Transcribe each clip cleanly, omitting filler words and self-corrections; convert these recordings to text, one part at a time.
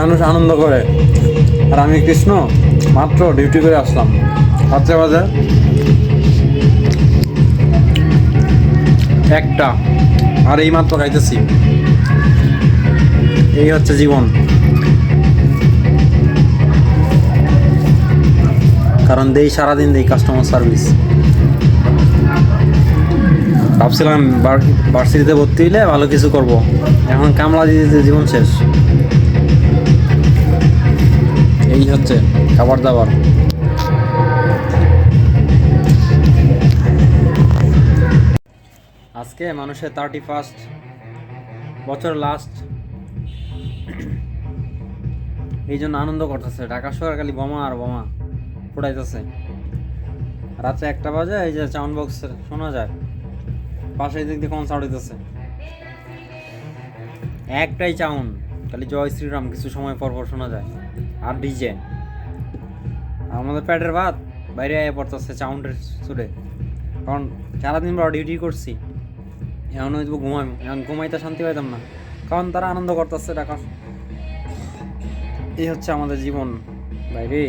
মানুষ আনন্দ করে, আর আমি কৃষ্ণ মাত্র ডিউটি করে আসলাম। রাত্রে বাজে 1টা, আর এই মাত্র খাইতেছি। এই হচ্ছে জীবন। কারণ দেই সারাদিন দেই কাস্টমার সার্ভিস। ভাবছিলাম ভার্সিটিতে ভর্তি হইলে ভালো কিছু করব, এখন কামলা দিতে জীবন শেষ। এই হচ্ছে খাবার দাবার। আজকে মানুষের 31st বছর লাস্ট, এই জন্য আনন্দ করতেছে। ঢাকা শহর খালি বোমা আর বোমা ফুটাইতেছে। রাত্রে 1টা বাজে, এই যে সাউন্ড বক্স শোনা যায়, পাশে দিক দিয়ে কনসার্ট হইতেছে। একটাই চাউন, খালি জয় শ্রীরাম কিছু সময় পর পর শোনা যায়, আর ডিজে। আমাদের পেটের ভাত বাইরে আয় পড়তেছে চাউন্ডের সুরে। কারণ সারাদিন বড় ডিউটি করছি, এখন হয়তো ঘুমাই, এখন ঘুমাইতে শান্তি পাইতাম না, কারণ তারা আনন্দ করতেছে টাকা। এই হচ্ছে আমাদের জীবন বাইরে।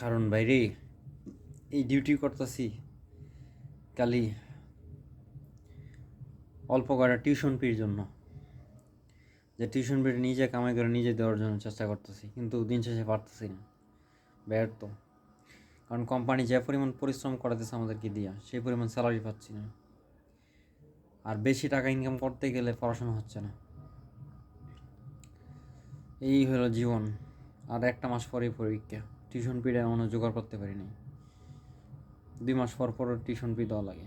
কারণ বাইরে এই ডিউটি করতেছি খালি অল্প কয়টা টিউশন ফির জন্য, যে টিউশন ফি নিজে কামাই করে নিজে দেওয়ার জন্য চেষ্টা করতেছি, কিন্তু দিন শেষে পারতেছি না, ব্যর্থ। কারণ কোম্পানি যে পরিমাণ পরিশ্রম করাতেছে আমাদেরকে দিয়া, সেই পরিমাণ স্যালারি পাচ্ছি না। আর বেশি টাকা ইনকাম করতে গেলে পড়াশোনা হচ্ছে না। এই হলো জীবন। আর 1টা মাস পরেই পরীক্ষা, টিউশন ফিটা এখনও জোগাড় করতে পারিনি। 2 মাস পর পর টিউশন ফি দেওয়া লাগে।